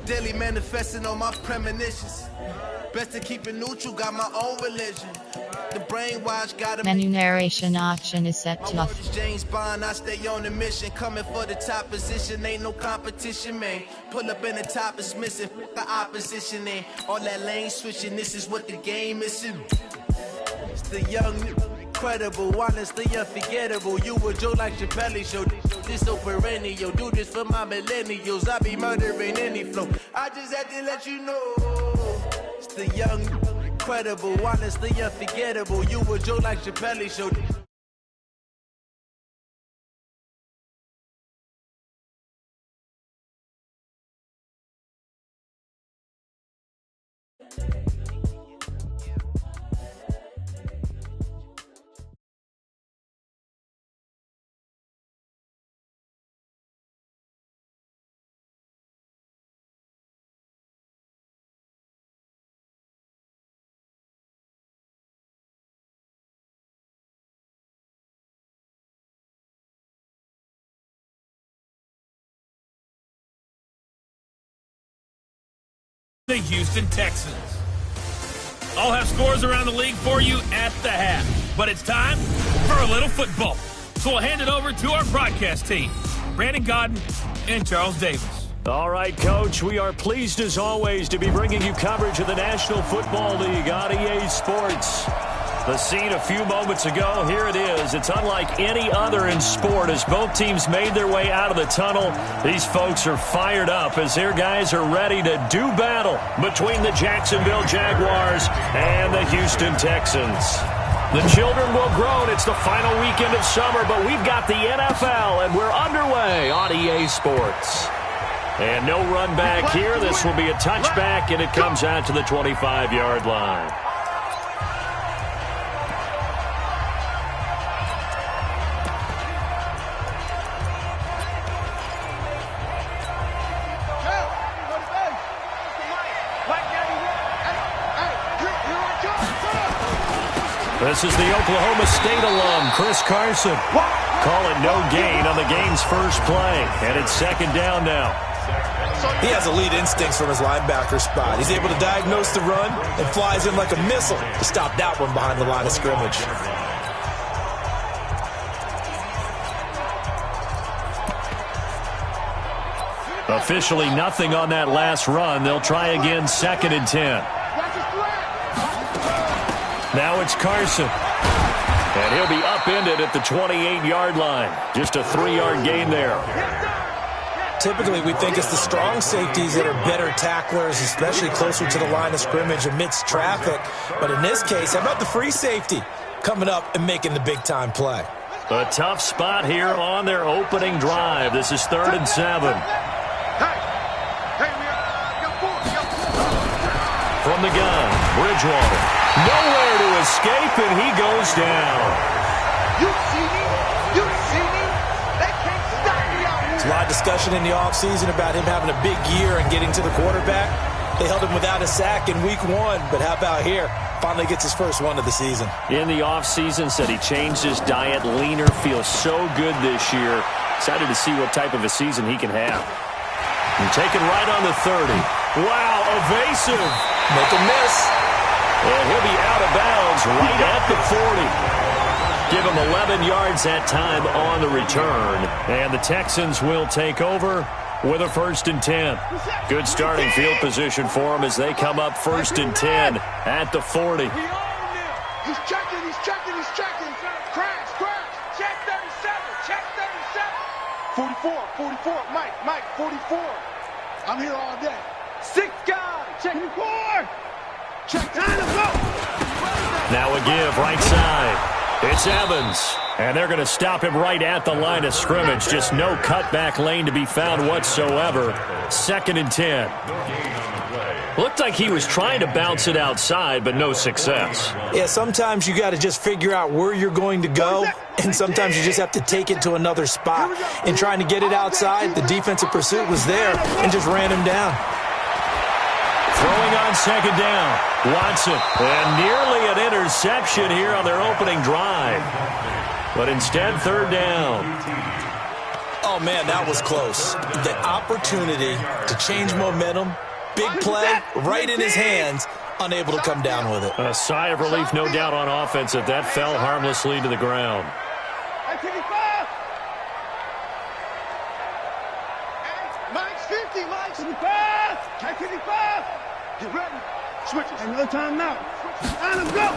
daily manifesting on my premonitions. Best to keep it neutral, got my own religion. The brainwash got a menu narration option is set to off. James Bond, I stay on the mission. Coming for the top position, ain't no competition, man. Pull up in the top is missing, the opposition ain't. All that lane switching, this is what the game is. It's the young, incredible, honestly unforgettable. You a Joe like Chappelle show. This so perennial, do this for my millennials. I be murdering any flow. I just had to let you know. It's the young, incredible, honestly unforgettable. You a Joe like Chappelle show. The Houston Texans. I'll have scores around the league for you at the half. But it's time for a little football. So we'll hand it over to our broadcast team, Brandon Godden and Charles Davis. All right, Coach, we are pleased as always to be bringing you coverage of the National Football League on EA Sports. The scene a few moments ago, here it is. It's unlike any other in sport as both teams made their way out of the tunnel. These folks are fired up as their guys are ready to do battle between the Jacksonville Jaguars and the Houston Texans. The children will groan. It's the final weekend of summer, but we've got the NFL, and we're underway on EA Sports. And no run back here. This will be a touchback, and it comes out to the 25-yard line. This is the Oklahoma State alum, Chris Carson. Call it no gain on the game's first play. And it's second down now. He has elite instincts from his linebacker spot. He's able to diagnose the run and flies in like a missile to stop that one behind the line of scrimmage. Officially nothing on that last run. They'll try again, second and 10. Now it's Carson. And he'll be upended at the 28-yard line. Just a 3-yard gain there. Typically, we think it's the strong safeties that are better tacklers, especially closer to the line of scrimmage amidst traffic. But in this case, how about the free safety coming up and making the big-time play? A tough spot here on their opening drive. This is 3rd and 7. From the gun, Bridgewater. Nowhere to escape, and he goes down. You see me? You see me? They can't stop me out here. There's a lot of discussion in the offseason about him having a big year and getting to the quarterback. They held him without a sack in week 1, but how about here? Finally gets his first one of the season. In the offseason, said he changed his diet, leaner, feels so good this year. Excited to see what type of a season he can have. And taken right on the 30. Wow, evasive. Make a miss. And he'll be out of bounds right at the 40. Give him 11 yards that time on the return. And the Texans will take over with a 1st and 10. Good starting field position for them as they come up 1st and 10 at the 40. He's checking, he's checking, he's checking. Crash, crash. Check 37, check 37. 44, Mike, 44. I'm here all day. 6 guys, check 4. Check time to go. Now a give right side. It's Evans. And they're going to stop him right at the line of scrimmage. Just no cutback lane to be found whatsoever. 2nd and 10. Looked like he was trying to bounce it outside, but no success. Yeah, sometimes you got to just figure out where you're going to go, and sometimes you just have to take it to another spot. In trying to get it outside, the defensive pursuit was there and just ran him down. Throwing on 2nd down. Watson. And nearly an interception here on their opening drive. But instead, 3rd down. Oh, Oh, man, that was close. The opportunity to change momentum, big play, right in his hands, unable to come down with it. A sigh of relief, no doubt, on offense that fell harmlessly to the ground. Mike's 50, Mike's 55. Get ready. Switches. And no time now. And let's go.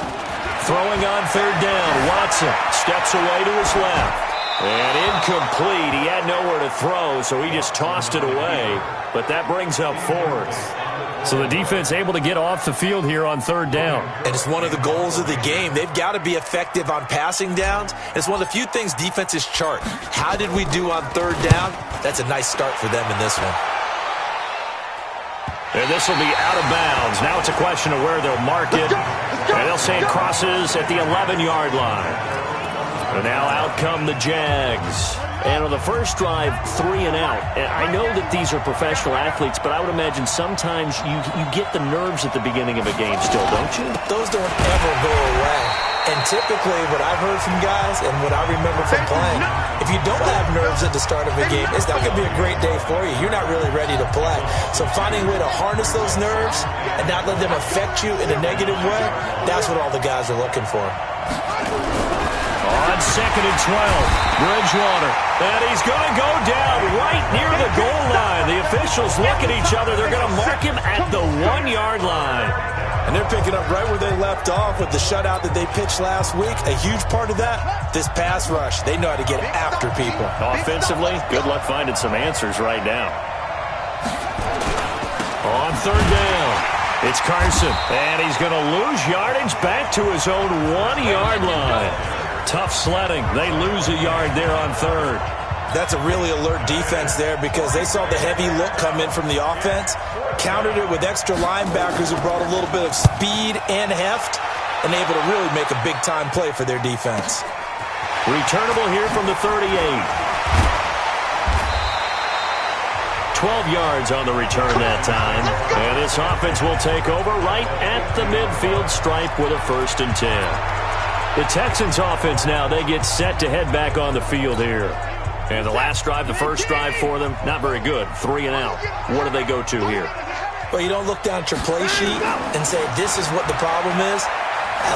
Throwing on third down. Watson steps away to his left. And incomplete. He had nowhere to throw, so he just tossed it away. But that brings up fourth. So the defense able to get off the field here on third down. And it's one of the goals of the game. They've got to be effective on passing downs. It's one of the few things defenses chart. How did we do on third down? That's a nice start for them in this one. And this will be out of bounds. Now it's a question of where they'll mark it. And they'll say it crosses at the 11-yard line. And now out come the Jags. And on the first drive, 3 and out. And I know that these are professional athletes, but I would imagine sometimes you get the nerves at the beginning of a game still, don't you? Those don't ever go away. And typically what I've heard from guys and what I remember from playing, if you don't have nerves at the start of a game, it's not going to be a great day for you. You're not really ready to play. So finding a way to harness those nerves and not let them affect you in a negative way, that's what all the guys are looking for. On 2nd and 12, Bridgewater. And he's going to go down right near the goal line. The officials look at each other. They're going to mark him at the 1-yard line. And they're picking up right where they left off with the shutout that they pitched last week. A huge part of that, this pass rush. They know how to get after people. Offensively, good luck finding some answers right now. On third down, it's Carson. And he's going to lose yardage back to his own 1-yard line. Tough sledding. They lose a yard there on third. That's a really alert defense there because they saw the heavy look come in from the offense, countered it with extra linebackers who brought a little bit of speed and heft, and able to really make a big-time play for their defense. Returnable here from the 38. 12 yards on the return that time. And this offense will take over right at the midfield stripe with a 1st and 10. The Texans offense now, they get set to head back on the field here. And the last drive, the first drive for them, not very good. 3 and out. What do they go to here? Well, you don't look down at your play sheet and say, this is what the problem is.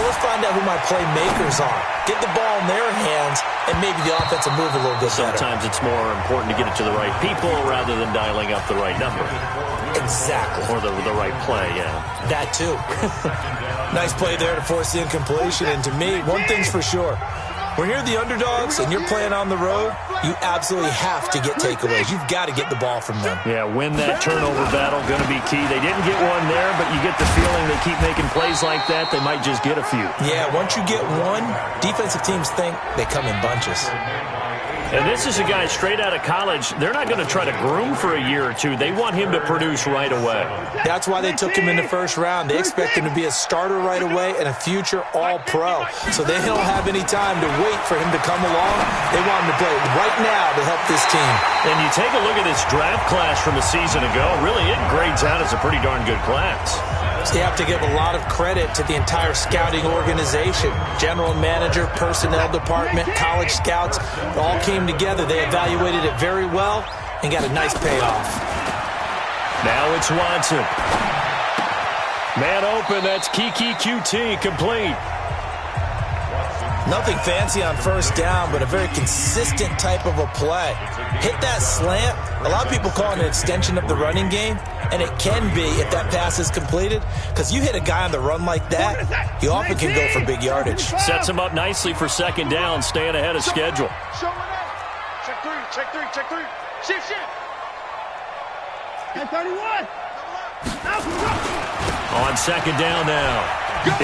Let's find out who my playmakers are. Get the ball in their hands, and maybe the offense will move a little bit better. Sometimes it's more important to get it to the right people rather than dialing up the right number. Exactly. Or the right play, yeah. That too. Nice play there to force the incompletion. And to me, one thing's for sure. When you're the underdogs and you're playing on the road, you absolutely have to get takeaways. You've got to get the ball from them. Yeah, win that turnover battle, going to be key. They didn't get one there, but you get the feeling they keep making plays like that, they might just get a few. Yeah, once you get one, defensive teams think they come in bunches. And this is a guy straight out of college. They're not going to try to groom for a year or two. They want him to produce right away. That's why they took him in the first round. They expect him to be a starter right away and a future all-pro. So they don't have any time to wait for him to come along. They want him to play right now to help this team. And you take a look at this draft class from a season ago. Really, it grades out as a pretty darn good class. So you have to give a lot of credit to the entire scouting organization. General manager, personnel department, college scouts, it all came together. They evaluated it very well and got a nice payoff. Now it's Watson. Man open, that's Kiki QT, complete. Nothing fancy on first down, but a very consistent type of a play. Hit that slant. A lot of people call it an extension of the running game, and it can be if that pass is completed, because you hit a guy on the run like that, he often can go for big yardage. Sets him up nicely for second down, staying ahead of schedule. Check three. Shift. At 31. On second down now,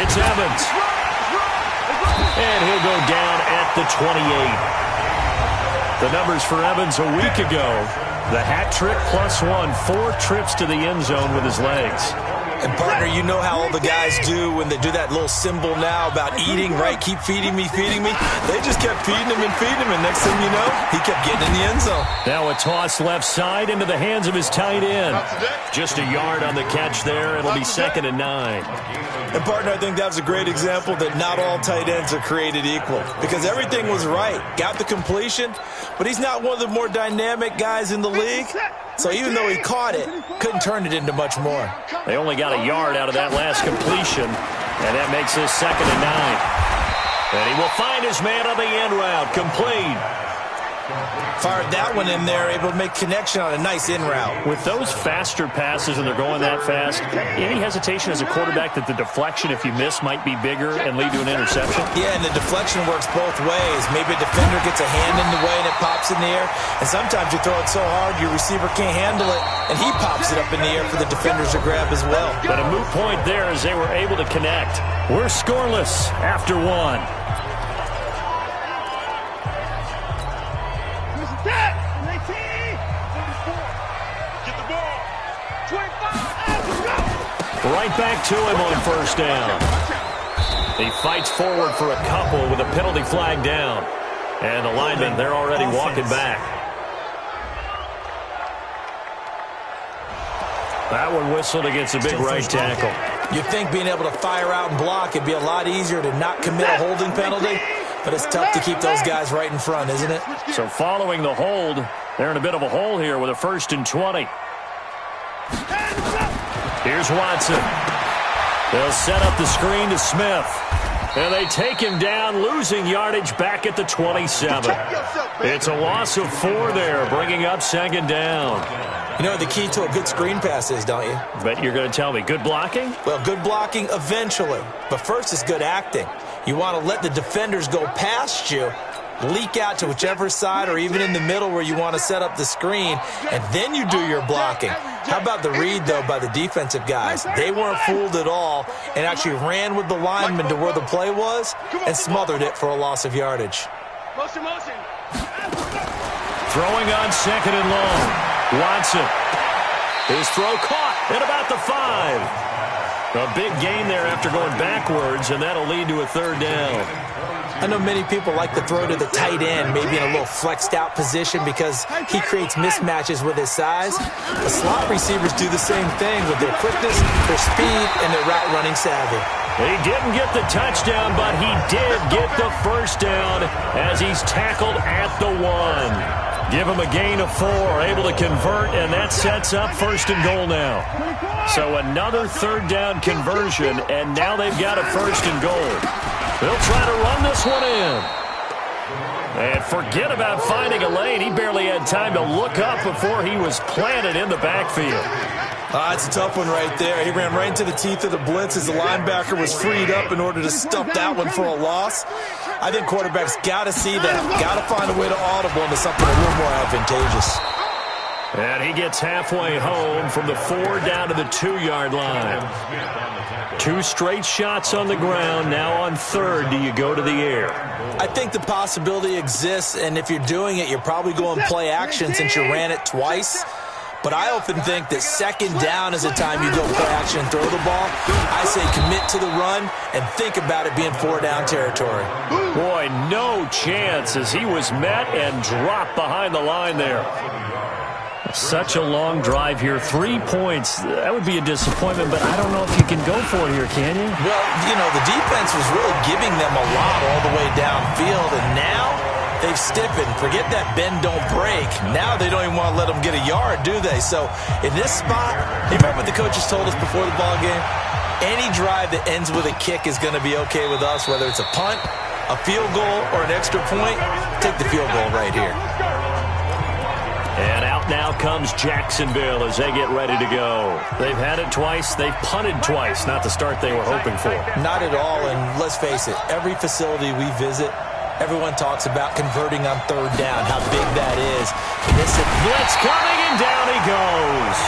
it's Evans. And he'll go down at the 28. The numbers for Evans a week ago. The hat trick +1, 4 trips to the end zone with his legs. And, partner, you know how all the guys do when they do that little symbol now about eating, right? Keep feeding me, feeding me. They just kept feeding him and feeding him, and next thing you know, he kept getting in the end zone. Now a toss left side into the hands of his tight end. Just a yard on the catch there. It'll be 2nd and 9. And, partner, I think that was a great example that not all tight ends are created equal because everything was right. Got the completion, but he's not one of the more dynamic guys in the league. So even though he caught it, couldn't turn it into much more. They only got a yard out of that last completion, and that makes this 2nd and 9. And he will find his man on the end route, complete. Fired that one in there, able to make connection on a nice in route. With those faster passes and they're going that fast, any hesitation as a quarterback that the deflection, if you miss, might be bigger and lead to an interception? Yeah, and the deflection works both ways. Maybe a defender gets a hand in the way and it pops in the air. And sometimes you throw it so hard your receiver can't handle it, and he pops it up in the air for the defenders to grab as well. But a moot point there as they were able to connect. We're scoreless after 1. Right back to him on 1st down. He fights forward for a couple with a penalty flag down. And the linemen, they're already walking back. That one whistled against a big right tackle. You'd think being able to fire out and block, it'd be a lot easier to not commit a holding penalty. But it's tough to keep those guys right in front, isn't it? So following the hold, they're in a bit of a hole here with a 1st and 20. Here's Watson. They'll set up the screen to Smith. And they take him down, losing yardage back at the 27. It's a loss of 4 there, bringing up 2nd down. You know what the key to a good screen pass is, don't you? But you're going to tell me, good blocking? Well, good blocking eventually. But first is good acting. You want to let the defenders go past you, leak out to whichever side or even in the middle where you want to set up the screen, and then you do your blocking. How about the read, though, by the defensive guys? They weren't fooled at all and actually ran with the lineman to where the play was and smothered it for a loss of yardage. Motion. Throwing on 2nd and long. Watson. His throw caught at about the 5. A big gain there after going backwards, and that'll lead to a 3rd down. I know many people like to throw to the tight end, maybe in a little flexed out position because he creates mismatches with his size. But slot receivers do the same thing with their quickness, their speed, and their route running savvy. He didn't get the touchdown, but he did get the 1st down as he's tackled at the 1. Give him a gain of 4, able to convert, and that sets up 1st and goal now. So another 3rd down conversion, and now they've got a 1st and goal. They'll try to run this one in. And forget about finding a lane. He barely had time to look up before he was planted in the backfield. That's a tough one right there. He ran right into the teeth of the blitz as the linebacker was freed up in order to stuff that one for a loss. I think quarterbacks got to see that. Got to find a way to audible into something a little more advantageous. And he gets halfway home from the 4 down to the 2-yard line. 2 straight shots on the ground. Now on 3rd, do you go to the air? I think the possibility exists, and if you're doing it, you're probably going play action since you ran it twice. But I often think that 2nd down is the time you go play action and throw the ball. I say commit to the run and think about it being 4 down territory. Boy, no chance as he was met and dropped behind the line there. Such a long drive here. 3 points. That would be a disappointment, but I don't know if you can go for it here, can you? Well, you know, the defense was really giving them a lot all the way downfield, and now they've stiffened. Forget that bend, don't break. Now they don't even want to let them get a yard, do they? So in this spot, you remember what the coaches told us before the ball game? Any drive that ends with a kick is going to be okay with us, whether it's a punt, a field goal, or an extra point. Take the field goal right here. And out now comes Jacksonville as they get ready to go. They've had it twice. They've punted twice. Not the start they were hoping for. Not at all, and let's face it, every facility we visit, everyone talks about converting on 3rd down, how big that is. And this is blitz coming, and down he goes.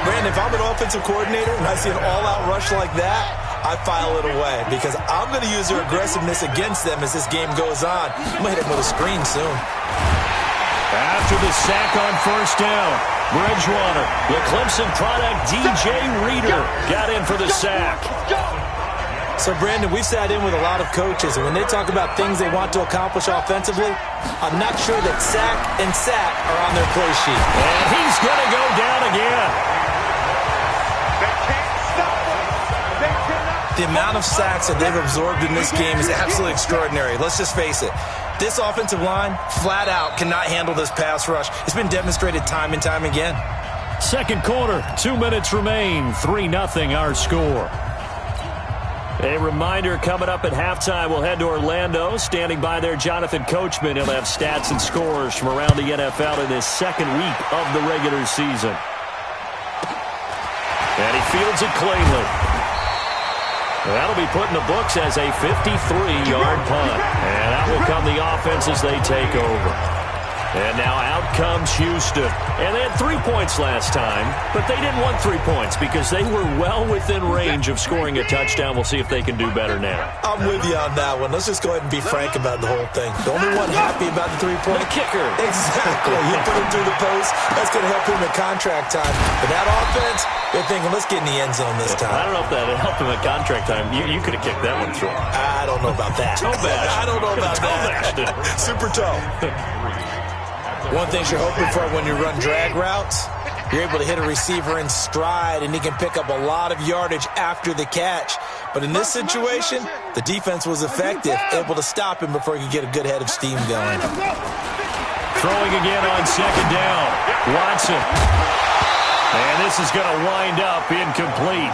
Brandon, if I'm an offensive coordinator and I see an all-out rush like that, I file it away because I'm going to use their aggressiveness against them as this game goes on. I'm going to hit them with a screen soon. After the sack on 1st down, Bridgewater, the Clemson product, DJ Reader, got in for the sack. So, Brandon, we've sat in with a lot of coaches, and when they talk about things they want to accomplish offensively, I'm not sure that sack and sack are on their play sheet. And he's going to go down again. The amount of sacks that they've absorbed in this game is absolutely extraordinary. Let's just face it. This offensive line, flat out, cannot handle this pass rush. It's been demonstrated time and time again. Second quarter, 2 minutes remain, 3-0 our score. A reminder coming up at halftime, we'll head to Orlando. Standing by there, Jonathan Coachman. He'll have stats and scores from around the NFL in his second week of the regular season. And he fields it cleanly. That'll be put in the books as a 53-yard punt. And that will come the offense as they take over. And now out comes Houston. And they had 3 points last time, but they didn't want 3 points because they were well within range of scoring a touchdown. We'll see if they can do better now. I'm with you on that one. Let's just go ahead and be frank about the whole thing. The only one happy about the 3-point? The kicker. Exactly. He put him through the post. That's going to help him at contract time. But that offense, they're thinking, let's get in the end zone this time. I don't know if that helped him at contract time. You could have kicked that one through. I don't know about that. Toe bash. I don't know about that. Super toe. One thing you're hoping for when you run drag routes, you're able to hit a receiver in stride, and he can pick up a lot of yardage after the catch. But in this situation, the defense was effective, able to stop him before he could get a good head of steam going. Throwing again on second down. Watson. And this is going to wind up incomplete.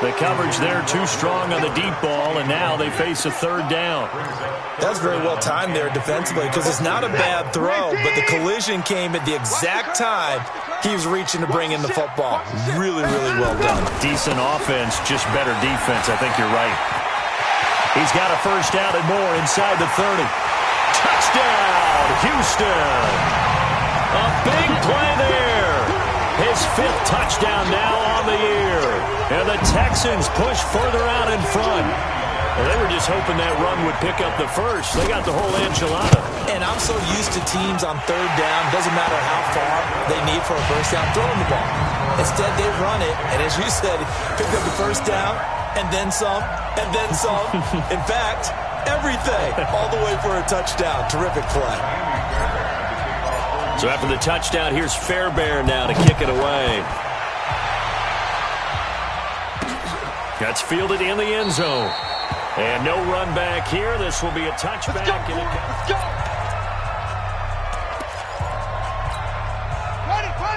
The coverage there too strong on the deep ball, and now they face a third down. That's very well timed there defensively because it's not a bad throw, but the collision came at the exact time he was reaching to bring in the football. Really, really well done. Decent offense, just better defense. I think you're right. He's got a first down and more inside the 30. Touchdown, Houston. A big play there. His 5th touchdown now on the year. And the Texans push further out in front. Well, they were just hoping that run would pick up the first. They got the whole enchilada. And I'm so used to teams on third down, doesn't matter how far they need for a first down, throwing the ball. Instead, they run it, and as you said, picked up the first down, and then some, and then some. In fact, everything, all the way for a touchdown. Terrific play. So after the touchdown, here's Fairbairn now to kick it away. That's fielded in the end zone. And no run back here. This will be a touchback. Let's go.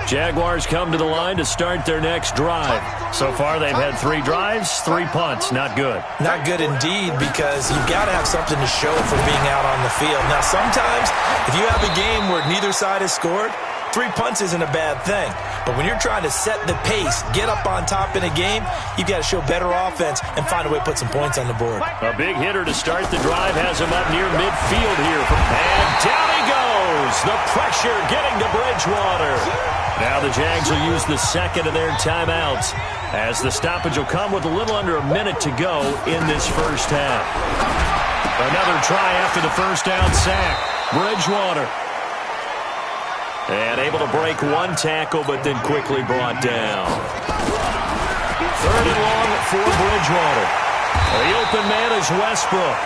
Jaguars come to the line to start their next drive. So far, they've had 3 drives, 3 punts. Not good. Not good indeed, because you've got to have something to show for being out on the field. Now, sometimes, if you have a game where neither side has scored, 3 punts isn't a bad thing. But when you're trying to set the pace, get up on top in a game, you've got to show better offense and find a way to put some points on the board. A big hitter to start the drive has him up near midfield here. And down he goes. The pressure getting to Bridgewater. Now the Jags will use the second of their timeouts as the stoppage will come with a little under a minute to go in this first half. Another try after the first down sack. Bridgewater. And able to break 1 tackle, but then quickly brought down. 3rd and long for Bridgewater. The open man is Westbrook.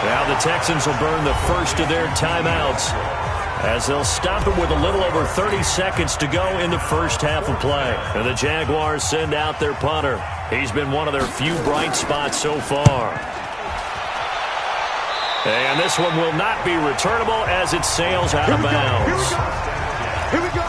Now the Texans will burn the first of their timeouts as they'll stop it with a little over 30 seconds to go in the first half of play. And the Jaguars send out their punter. He's been one of their few bright spots so far. And this one will not be returnable as it sails out of bounds. Here we go.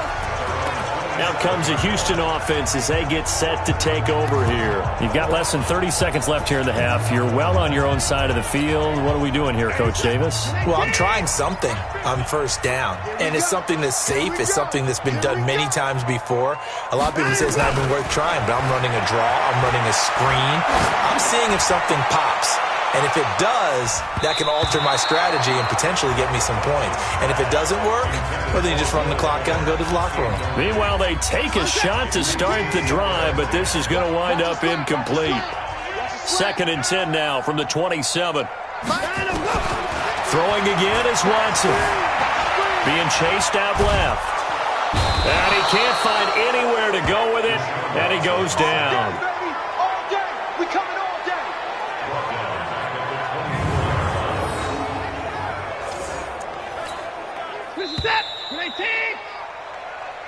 Out comes the Houston offense as they get set to take over here. You've got less than 30 seconds left here in the half. You're well on your own side of the field. What are we doing here, Coach Davis? Well, I'm trying something on first down, and it's something that's safe. It's something that's been done many times before. A lot of people say it's not even worth trying, but I'm running a draw. I'm running a screen. I'm seeing if something pops. And if it does, that can alter my strategy and potentially get me some points. And if it doesn't work, well, then you just run the clock out and go to the locker room. Meanwhile, they take a shot to start the drive, but this is going to wind up incomplete. 2nd and 10 now from the 27. Throwing again is Watson. Being chased out left. And he can't find anywhere to go with it, and he goes down. All day, baby. All day. We coming all day. This is it. 18.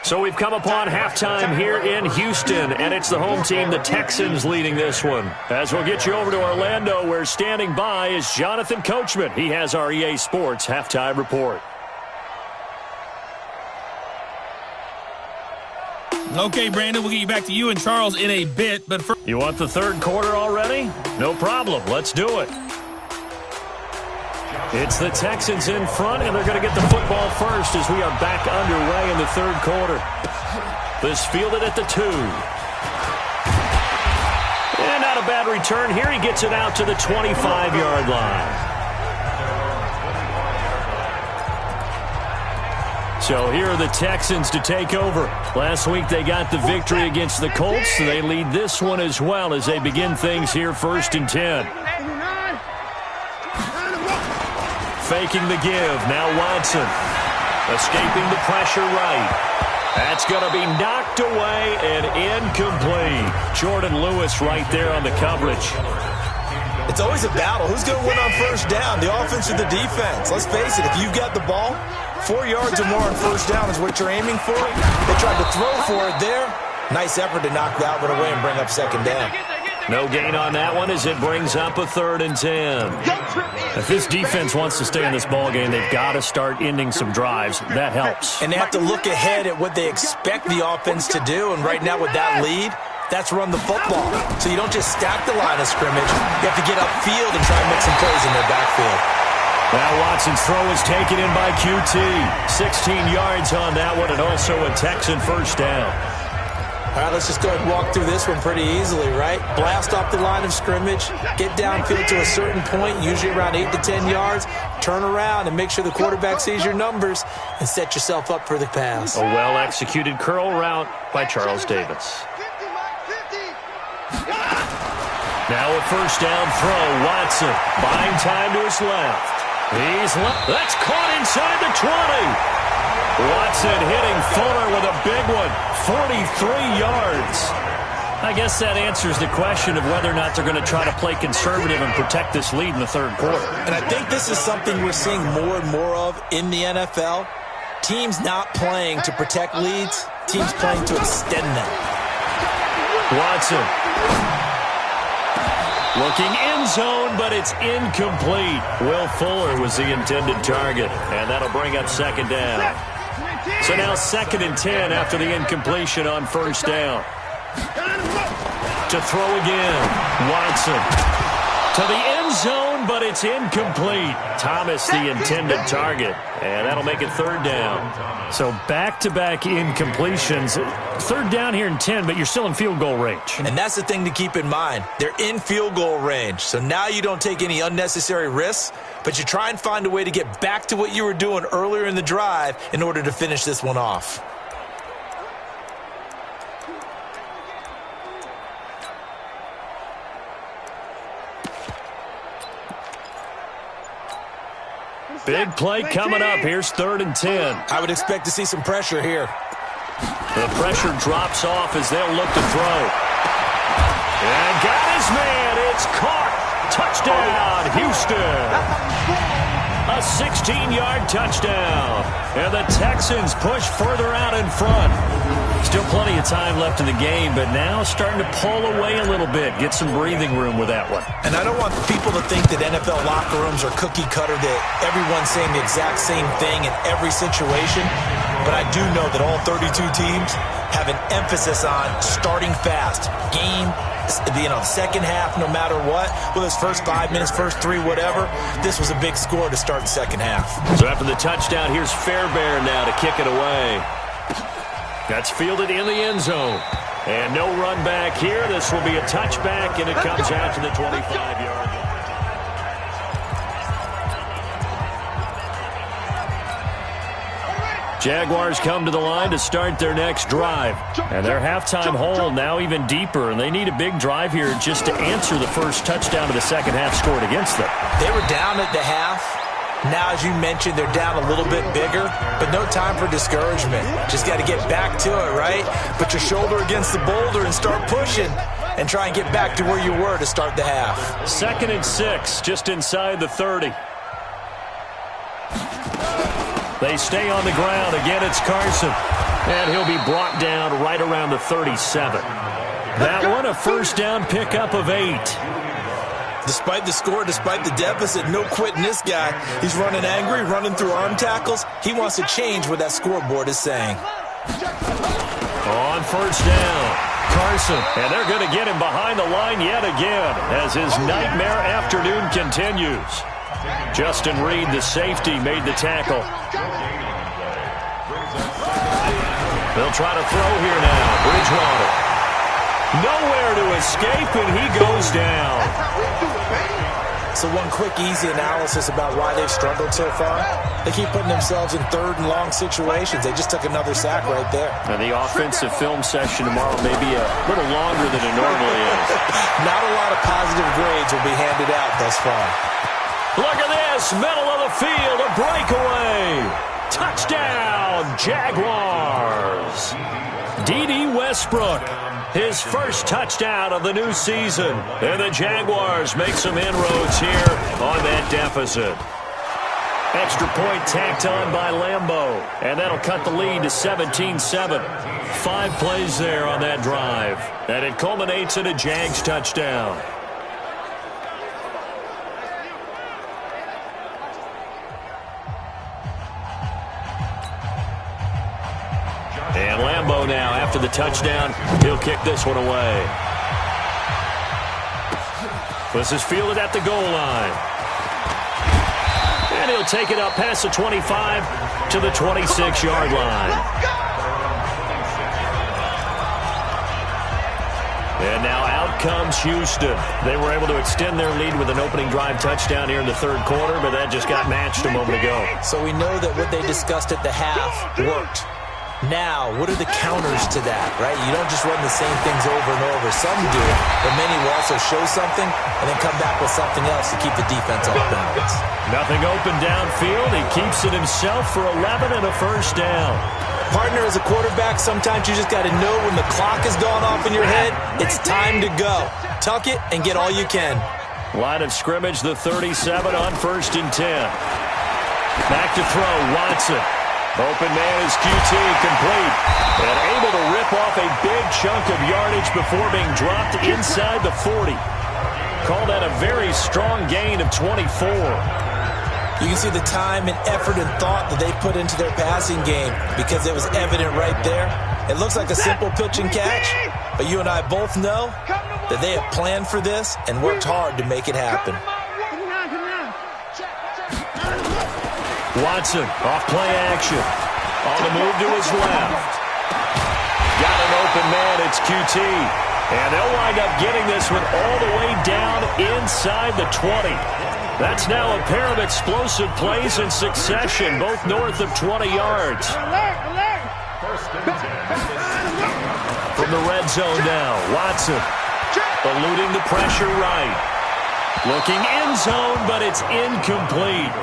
So we've come upon halftime here in Houston, and it's the home team, the Texans, leading this one. As we'll get you over to Orlando, where standing by is Jonathan Coachman. He has our EA Sports halftime report. Okay, Brandon, we'll get you back to you and Charles in a bit. But first, You want the third quarter already? No problem. Let's do it. It's the Texans in front, and they're going to get the football first as we are back underway in the third quarter. This fielded at the 2. And not a bad return here. He gets it out to the 25-yard line. So here are the Texans to take over. Last week they got the victory against the Colts. So they lead this one as well as they begin things here 1st and 10. Faking the give. Now Watson. Escaping the pressure right. That's going to be knocked away and incomplete. Jordan Lewis right there on the coverage. It's always a battle. Who's going to win on first down, the offense or the defense? Let's face it, if you've got the ball, 4 yards or more on first down is what you're aiming for. They tried to throw for it there. Nice effort to knock that one away and bring up second down. No gain on that one as it brings up a 3rd and 10. If this defense wants to stay in this ballgame, they've got to start ending some drives. That helps. And they have to look ahead at what they expect the offense to do. And right now with that lead, that's run the football. So you don't just stack the line of scrimmage. You have to get upfield and try and make some plays in their backfield. Now Watson's throw is taken in by QT. 16 yards on that one, and also a Texan first down. All right, let's just go ahead and walk through this one pretty easily, right? Blast off the line of scrimmage, get downfield to a certain point, usually around 8 to 10 yards, turn around and make sure the quarterback sees your numbers and set yourself up for the pass. A well-executed curl route by Charles Davis. Now a first down throw, Watson buying time to his left. He's left. That's caught inside the 20. Watson hitting Fuller with a big one, 43 yards. I guess that answers the question of whether or not they're going to try to play conservative and protect this lead in the third quarter. And I think this is something we're seeing more and more of in the NFL. Teams not playing to protect leads, teams playing to extend them. Watson. Looking end zone, but it's incomplete. Will Fuller was the intended target, and that'll bring up second down. So now 2nd and 10 after the incompletion on first down. To throw again. Watson. To the end zone, but it's incomplete. Thomas the intended target, and that'll make it 3rd down. So back-to-back incompletions. 3rd down here in 10, but you're still in field goal range. And that's the thing to keep in mind. They're in field goal range. So now you don't take any unnecessary risks, but you try and find a way to get back to what you were doing earlier in the drive in order to finish this one off. Big play coming up. Here's 3rd and 10. I would expect to see some pressure here. The pressure drops off as they'll look to throw. And got his man. It's caught. Touchdown, Houston. A 16-yard touchdown. And the Texans push further out in front. Still plenty of time left in the game, but now starting to pull away a little bit. Get some breathing room with that one. And I don't want people to think that NFL locker rooms are cookie cutter, that everyone's saying the exact same thing in every situation. But I do know that all 32 teams have an emphasis on starting fast. Game, the second half, no matter what, whether it's first 5 minutes, first 3, whatever, this was a big score to start the second half. So after the touchdown, here's Fairbairn now to kick it away. That's fielded in the end zone. And no run back here. This will be a touchback, and it comes out to the 25-yard line. Jaguars come to the line to start their next drive. And their halftime hole now even deeper, and they need a big drive here just to answer the first touchdown of the second half scored against them. They were down at the half. Now, as you mentioned, they're down a little bit bigger, but no time for discouragement. Just got to get back to it, right? Put your shoulder against the boulder and start pushing and try and get back to where you were to start the half. 2nd and 6, just inside the 30. They stay on the ground. Again, it's Carson. And he'll be brought down right around the 37. That one, a first down pickup of 8. Despite the score, despite the deficit, no quitting this guy. He's running angry, running through arm tackles. He wants to change what that scoreboard is saying. On first down, Carson. And they're going to get him behind the line yet again as his nightmare afternoon continues. Justin Reed, the safety, made the tackle. They'll try to throw here now. Bridgewater. Nowhere to escape, and he goes down. So one quick, easy analysis about why they've struggled so far. They keep putting themselves in 3rd and long situations. They just took another sack right there. And the offensive film session tomorrow may be a little longer than it normally is. Not a lot of positive grades will be handed out thus far. Look at this, middle of the field, a breakaway. Touchdown, Jaguars. D.D. Westbrook, his first touchdown of the new season. And the Jaguars make some inroads here on that deficit. Extra point tacked on by Lambeau. And that'll cut the lead to 17-7. 5 plays there on that drive. And it culminates in a Jags touchdown. And Lambeau now, after the touchdown, he'll kick this one away. This is fielded at the goal line. And he'll take it up past the 25 to the 26-yard line. And now out comes Houston. They were able to extend their lead with an opening drive touchdown here in the 3rd quarter, but that just got matched a moment ago. So we know that what they discussed at the half worked. Now, what are the counters to that, right? You don't just run the same things over and over. Some do, but many will also show something and then come back with something else to keep the defense off balance. Nothing open downfield. He keeps it himself for 11 and a first down. Partner, as a quarterback, sometimes you just got to know when the clock has gone off in your head, it's time to go. Tuck it and get all you can. Line of scrimmage, the 37 on 1st and 10. Back to throw, Watson. Open man is QT, complete. And able to rip off a big chunk of yardage before being dropped inside the 40. Call that a very strong gain of 24. You can see the time and effort and thought that they put into their passing game because it was evident right there. It looks like a simple pitch and catch, but you and I both know that they have planned for this and worked hard to make it happen. Watson, off play action. On the move to his left. Got an open man, it's QT. And they'll wind up getting this one all the way down inside the 20. That's now a pair of explosive plays in succession, both north of 20 yards. From the red zone now, Watson eluding the pressure right. Looking end zone, but it's incomplete.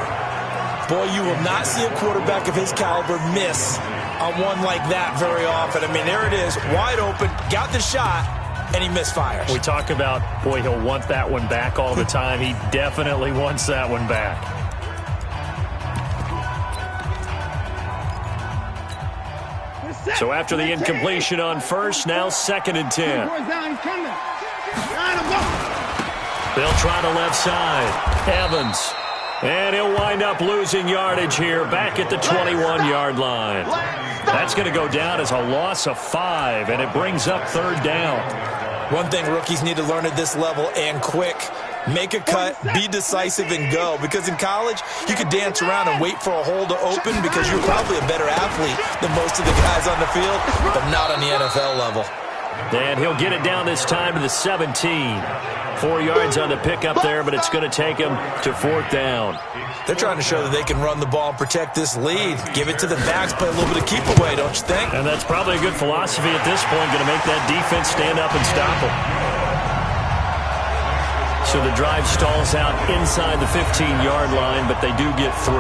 Boy, you will not see a quarterback of his caliber miss on one like that very often. I mean, there it is, wide open, got the shot, and he misfires. We talk about, boy, he'll want that one back all the time. He definitely wants that one back. So after the incompletion on first, now 2nd and 10. They'll try the left side. Evans. And he'll wind up losing yardage here back at the 21-yard line. That's going to go down as a loss of 5, and it brings up 3rd down. One thing rookies need to learn at this level, and quick, make a cut, be decisive, and go. Because in college, you could dance around and wait for a hole to open because you're probably a better athlete than most of the guys on the field, but not on the NFL level. And he'll get it down this time to the 17. 4 yards on the pickup there, but it's going to take him to 4th down. They're trying to show that they can run the ball and protect this lead. Give it to the backs, play a little bit of keep away, don't you think? And that's probably a good philosophy at this point, going to make that defense stand up and stop them. So the drive stalls out inside the 15-yard line, but they do get 3.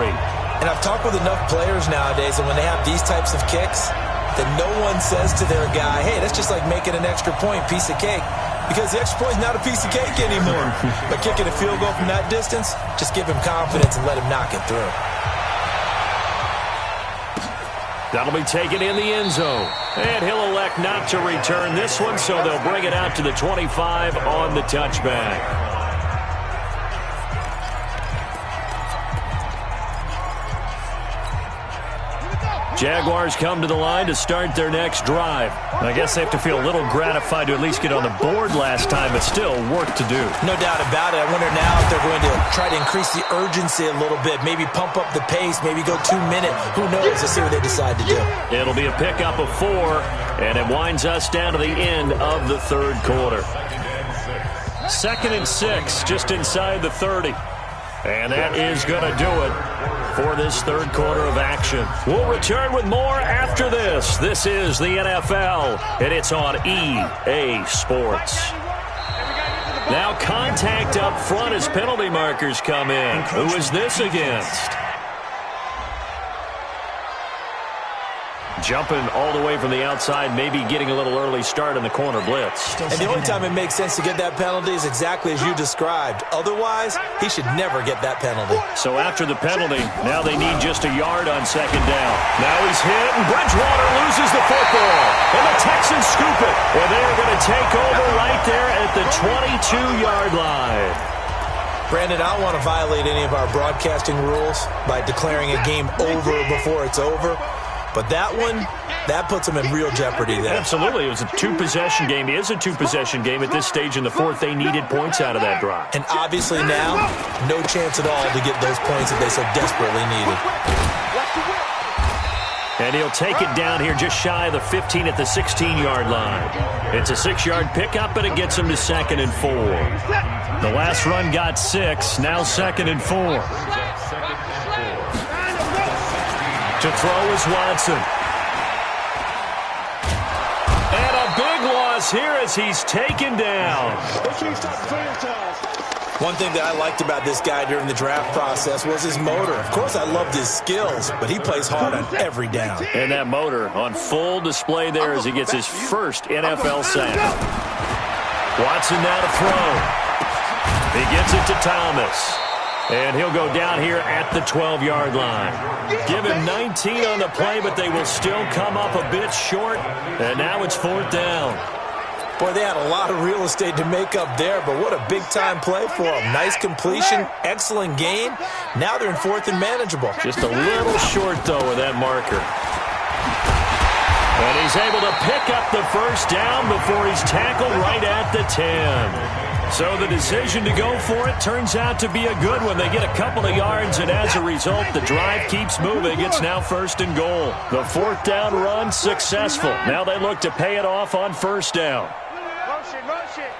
And I've talked with enough players nowadays, and when they have these types of kicks, that no one says to their guy, hey, that's just like making an extra point, piece of cake. Because the extra point is not a piece of cake anymore. But kicking a field goal from that distance, just give him confidence and let him knock it through. That'll be taken in the end zone. And he'll elect not to return this one, so they'll bring it out to the 25 on the touchback. Jaguars come to the line to start their next drive. I guess they have to feel a little gratified to at least get on the board last time, but still work to do. No doubt about it. I wonder now if they're going to try to increase the urgency a little bit, maybe pump up the pace, maybe go 2-minute. Who knows? Let's see what they decide to do. It'll be a pickup of 4, and it winds us down to the end of the third quarter. 2nd and 6, just inside the 30. And that is going to do it for this third quarter of action. We'll return with more after this. This is the NFL, and it's on EA Sports. Now contact up front as penalty markers come in. Who is this against? Jumping all the way from the outside, maybe getting a little early start in the corner blitz. And the only time it makes sense to get that penalty is exactly as you described. Otherwise, he should never get that penalty. So after the penalty, now they need just a yard on 2nd down. Now he's hit, and Bridgewater loses the football. And the Texans scoop it. And they are going to take over right there at the 22-yard line. Brandon, I don't want to violate any of our broadcasting rules by declaring a game over before it's over. But that one, that puts them in real jeopardy there. Absolutely. It was a 2-possession game. It is a 2-possession game at this stage in the fourth. They needed points out of that drive. And obviously now, no chance at all to get those points that they so desperately needed. And he'll take it down here just shy of the 15 at the 16-yard line. It's a 6-yard pickup, and it gets him to 2nd and 4. The last run got 6. Now 2nd and 4. To throw is Watson. And a big loss here as he's taken down. One thing that I liked about this guy during the draft process was his motor. Of course, I loved his skills, but he plays hard on every down. And that motor on full display there as he gets his first NFL sack. Watson now to throw. He gets it to Thomas. And he'll go down here at the 12-yard line. Give him 19 on the play, but they will still come up a bit short. And now it's 4th down. Boy, they had a lot of real estate to make up there, but what a big-time play for them. Nice completion, excellent gain. Now they're in 4th and manageable. Just a little short, though, with that marker. And he's able to pick up the first down before he's tackled right at the 10. So the decision to go for it turns out to be a good one. They get a couple of yards, and as a result, the drive keeps moving. It's now 1st and goal. The 4th down run successful. Now they look to pay it off on 1st down. Motion.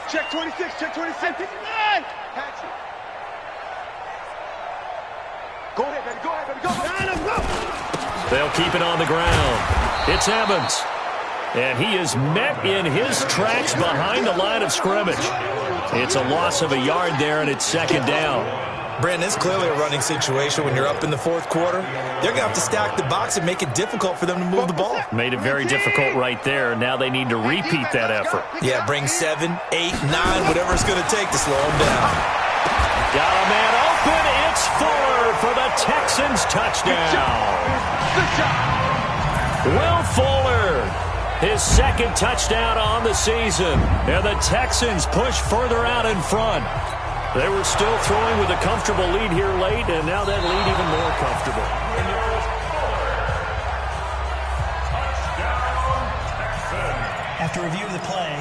Check 26, check 26. 59. Patrick. Go ahead, baby, go. They'll keep it on the ground. It's Evans. And he is met in his tracks behind the line of scrimmage. It's a loss of a yard there, and it's 2nd down. Brandon, it's clearly a running situation when you're up in the 4th quarter. They're going to have to stack the box and make it difficult for them to move the ball. Made it very difficult right there. Now they need to repeat that effort. Yeah, bring 7, 8, 9, whatever it's going to take to slow them down. Got a man open. It's Fuller for the Texans touchdown. Will Fuller, his 2nd touchdown on the season. And the Texans push further out in front. They were still throwing with a comfortable lead here late, and now that lead even more comfortable. After review of the play,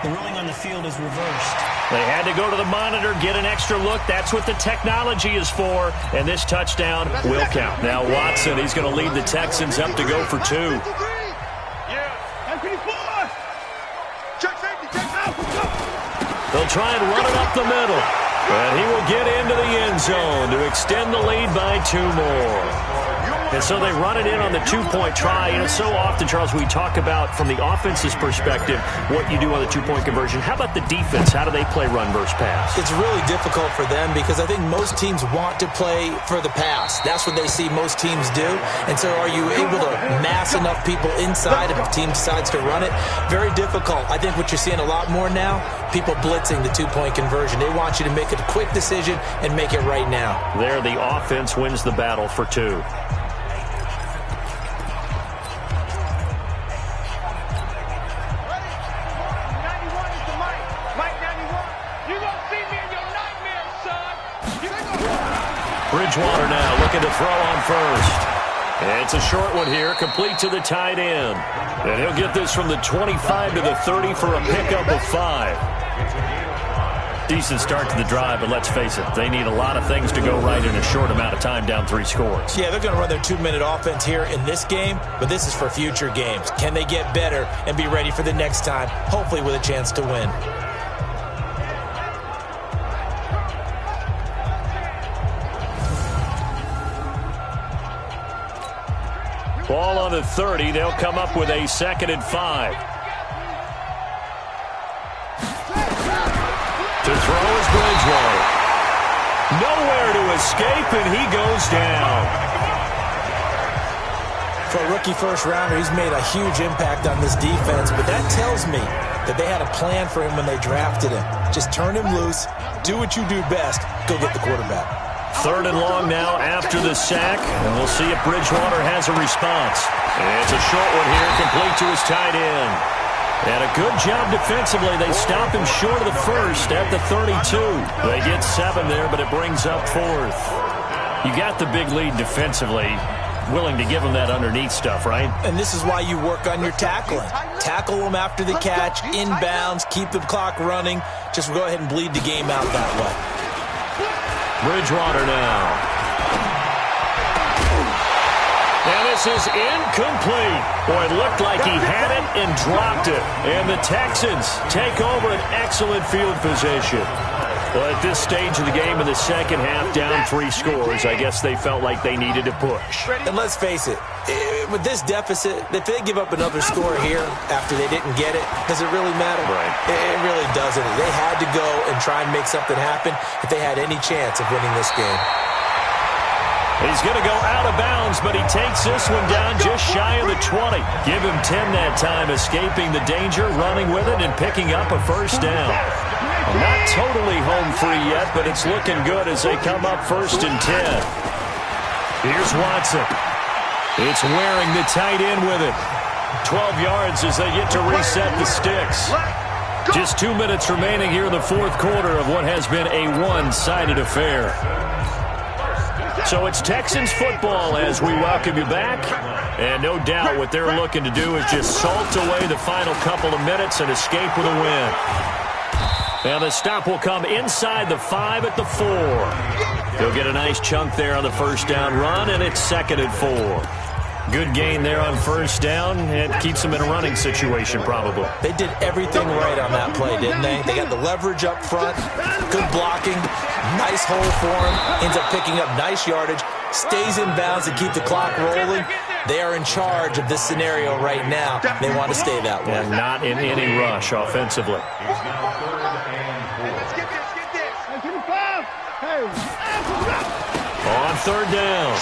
the ruling on the field is reversed. They had to go to the monitor, get an extra look. That's what the technology is for, and this touchdown will count. Now Watson, he's going to lead the Texans up to go for 2. They'll try and run it up the middle. And he will get into the end zone to extend the lead by 2 more. And so they run it in on the two-point try. And it's so often, Charles, we talk about, from the offense's perspective, what you do on the two-point conversion. How about the defense? How do they play run versus pass? It's really difficult for them because I think most teams want to play for the pass. That's what they see most teams do. And so are you able to mass enough people inside if a team decides to run it? Very difficult. I think what you're seeing a lot more now, people blitzing the two-point conversion. They want you to make a quick decision and make it right now. There, the offense wins the battle for two. Bridgewater now looking to throw on first. And it's a short one here, complete to the tight end. And he'll get this from the 25 to the 30 for a pickup of 5. Decent start to the drive, but let's face it, they need a lot of things to go right in a short amount of time, down 3 scores. Yeah, they're going to run their 2-minute offense here in this game, but this is for future games. Can they get better and be ready for the next time, hopefully with a chance to win? Ball on the 30. They'll come up with a 2nd and 5. To throw is Bridgewater. Nowhere to escape, and he goes down. For a rookie first-rounder, he's made a huge impact on this defense, but that tells me that they had a plan for him when they drafted him. Just turn him loose, do what you do best, go get the quarterback. 3rd and long now after the sack, and we'll see if Bridgewater has a response. And it's a short one here, complete to his tight end. And a good job defensively. They stop him short of the first at the 32. They get 7 there, but it brings up 4th. You got the big lead defensively. Willing to give him that underneath stuff, right? And this is why you work on your tackling. Tackle them after the catch, inbounds, keep the clock running. Just go ahead and bleed the game out that way. Bridgewater now. And this is incomplete. Boy, it looked like he had it and dropped it. And the Texans take over an excellent field position. Well, at this stage of the game in the second half, down 3 scores, I guess they felt like they needed to push. And let's face it, with this deficit, if they give up another score here after they didn't get it, does it really matter? Right. It really doesn't. They had to go and try and make something happen if they had any chance of winning this game. He's going to go out of bounds, but he takes this one down just shy of the 20. Give him 10 that time, escaping the danger, running with it, and picking up a first down. Not totally home free yet, but it's looking good as they come up 1st and 10. Here's Watson. It's wearing the tight end with it. 12 yards as they get to reset the sticks. Just 2 minutes remaining here in the 4th quarter of what has been a one-sided affair. So it's Texans football as we welcome you back. And no doubt what they're looking to do is just salt away the final couple of minutes and escape with a win. And the stop will come inside the 5 at the 4. He'll get a nice chunk there on the first down run, and it's 2nd and 4. Good gain there on first down. It keeps them in a running situation, probably. They did everything right on that play, didn't they? They got the leverage up front, good blocking, nice hole for him, ends up picking up nice yardage, stays in bounds to keep the clock rolling. They are in charge of this scenario right now. They want to stay that way. And not in any rush offensively. On 3rd down,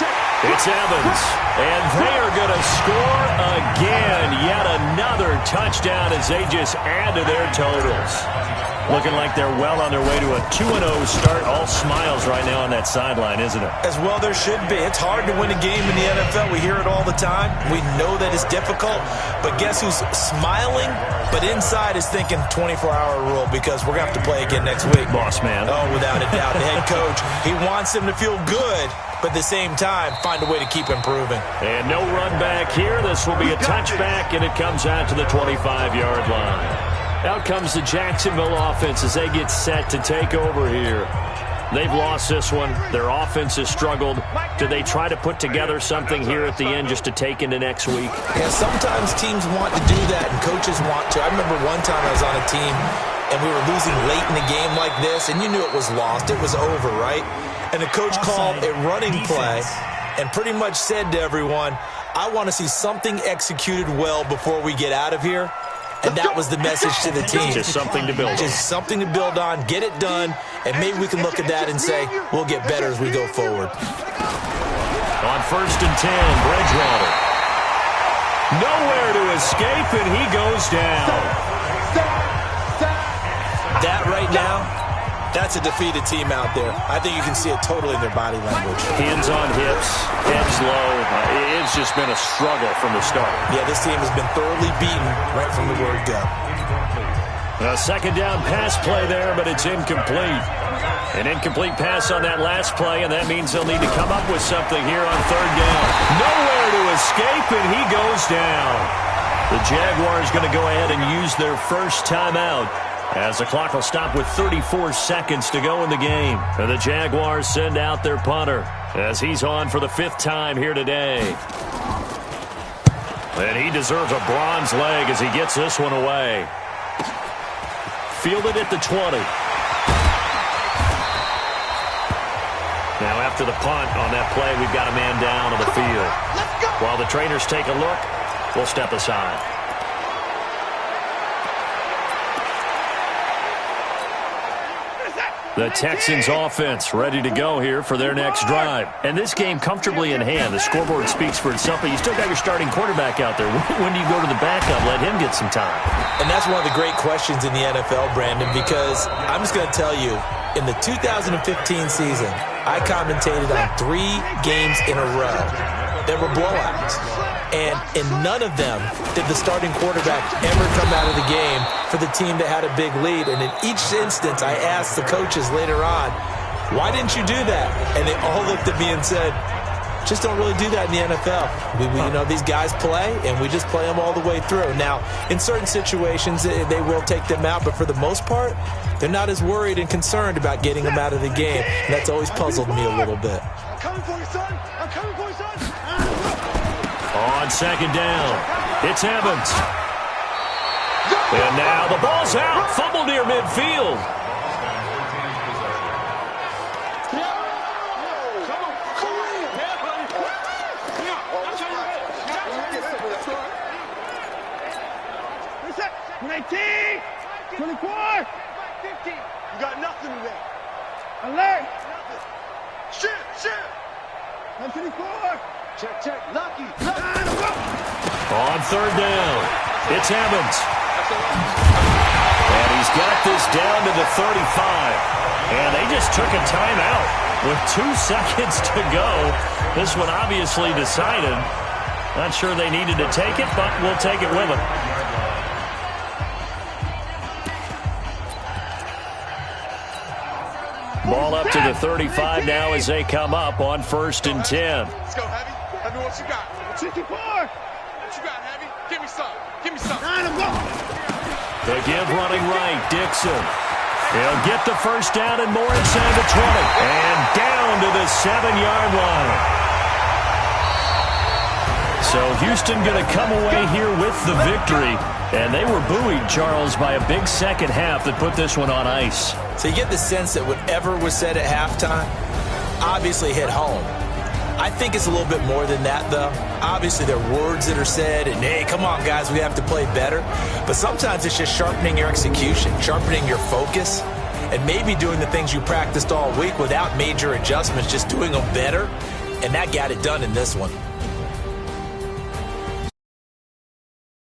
it's Evans. And they are going to score again. Yet another touchdown as they just add to their totals. Looking like they're well on their way to a 2-0 start. All smiles right now on that sideline, isn't it? As well there should be. It's hard to win a game in the NFL. We hear it all the time. We know that it's difficult. But guess who's smiling? But inside is thinking 24-hour rule because we're going to have to play again next week. Boss man. Oh, without a doubt. The head coach, he wants them to feel good, but at the same time, find a way to keep improving. And no run back here. This will be a touchback, and it comes out to the 25-yard line. Out comes the Jacksonville offense as they get set to take over here. They've lost this one. Their offense has struggled. Do they try to put together something here at the end just to take into next week? Yeah, sometimes teams want to do that and coaches want to. I remember one time I was on a team and we were losing late in the game like this, and you knew it was lost. It was over, right? And the coach called a running play and pretty much said to everyone, I want to see something executed well before we get out of here. And that was the message to the team. Just something to build on. Just something to build on, get it done, and maybe we can look at that and say, we'll get better as we go forward. On 1st and 10, Bridgewater. Nowhere to escape, and he goes down. That right now, that's a defeated team out there. I think you can see it totally in their body language. Hands on hips, heads low. It's just been a struggle from the start. Yeah, this team has been thoroughly beaten right from the word go. A second down pass play there, but it's incomplete. An incomplete pass on that last play, and that means they'll need to come up with something here on 3rd down. Nowhere to escape, and he goes down. The Jaguars going to go ahead and use their first timeout, as the clock will stop with 34 seconds to go in the game. And the Jaguars send out their punter as he's on for the 5th time here today. And he deserves a bronze leg as he gets this one away. Fielded at the 20. Now after the punt on that play, we've got a man down on the field. While the trainers take a look, we'll step aside. The Texans offense ready to go here for their next drive. And this game comfortably in hand. The scoreboard speaks for itself, but you still got your starting quarterback out there. When do you go to the backup? Let him get some time. And that's one of the great questions in the NFL, Brandon, because I'm just going to tell you, in the 2015 season, I commentated on 3 games in a row that were blowouts. And in none of them did the starting quarterback ever come out of the game for the team that had a big lead. And in each instance, I asked the coaches later on, why didn't you do that? And they all looked at me and said, just don't really do that in the NFL. You know, these guys play, and we just play them all the way through. Now, in certain situations, they will take them out, but for the most part, they're not as worried and concerned about getting them out of the game. And that's always puzzled me a little bit. I'm coming for you, son. I'm coming for you, son. On 2nd down, it's Evans. And now the ball's out. Fumble near midfield. You got nothing today. Alert. Shit. 124. Check. Lucky. On 3rd down, it's Evans. And he's got this down to the 35. And they just took a timeout with 2 seconds to go. This one obviously decided. Not sure they needed to take it, but we'll take it with them. Ball up to the 35 now as they come up on 1st and 10. Let's go, Heavy. Heavy, what you got? 64. What you got, Heavy? Give me some. The give running right, Dixon. He'll get the first down and more inside the 20. And down to the 7-yard line. So Houston going to come away here with the victory. And they were buoyed, Charles, by a big second half that put this one on ice. So you get the sense that whatever was said at halftime obviously hit home. I think it's a little bit more than that, though. Obviously, there are words that are said, and, hey, come on, guys, we have to play better. But sometimes it's just sharpening your execution, sharpening your focus, and maybe doing the things you practiced all week without major adjustments, just doing them better. And that got it done in this one.